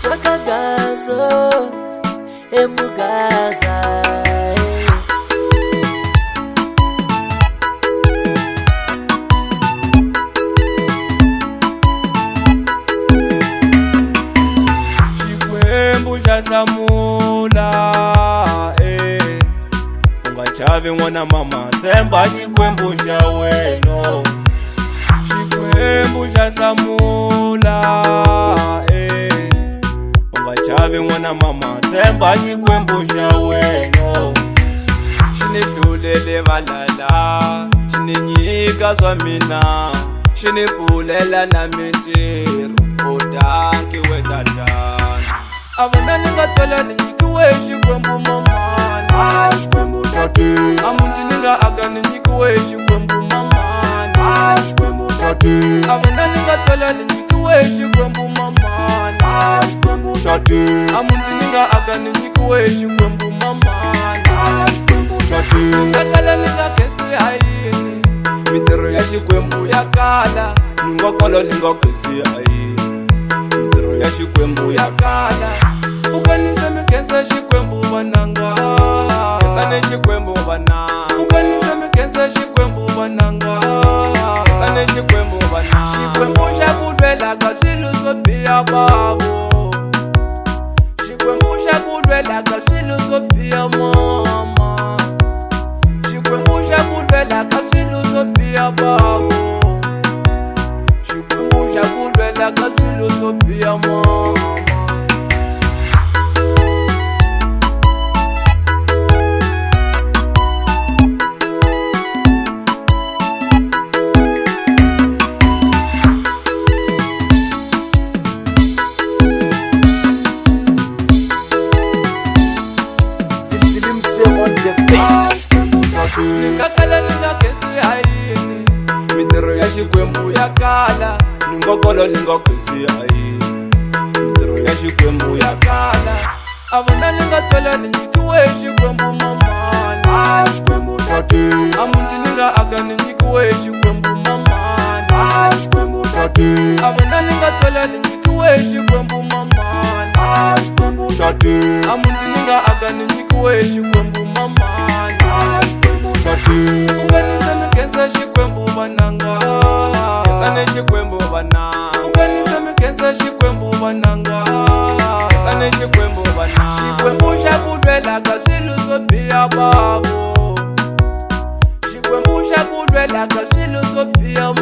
Shakagazo emugaza Chikwembu chazamula ungachavi mwana mama zemba chikwembu cha weno. Chikwembu chazamula ungachavi mwana mama zemba chikwembu cha weno. Shinifulele valala shininyika zwamina shinifulela na mitiru utanki wetatana avana ningatwela ninyikiwe xikwembu mamani xikwembu xati amuti ninga aga ninyikiwe xikwembu mamani xikwembu xati avana ningatwela ninyikiwe xikwembu mamani xikwembu xati amuti ninga aga ninyikiwe xikwembu mamani xikwembu xati ngakala ninga kesi hayini mitirho ya xikwembu ya kala ningokolo ningokesi hayini mitirho ya xikwembu ya kala ukanise mikesa xikwembu vananga kesane xikwembu vana ukanise mikesa xikwembu vananga kesane xikwembu vana xikwembu xa ku lwela ka swilo swo biha bavo xikwembu xa ku lwela ka swilo swo biha mama xikwembu xa ku lwela ka swilo swo biha bavo xikwembu xa ku lwela ka swilo swo biha mama. Nikakala ningakesi hayini mitirho ya xikwembu ya kala ningokolo ningokesi hayini mitirho ya xikwembu ya kala avana ningatwela ninyikiwe xikwembu mamani xikwembu xati amuti ninga aga ninyikiwe xikwembu mamani xikwembu xati avana ningatwela ninyikiwe xikwembu mamani xikwembu xati amuti ninga aga ninyikiwe xikwembu mamani xikwembu xati ukanise mikesa xikwembu vananga kesane xikwembu vana ukanise mikesa xikwembu vananga kesane xikwembu vana xikwembu xa ku lwela ka swilo swo biha bavo xikwembu xa ku lwela ka swilo swo biha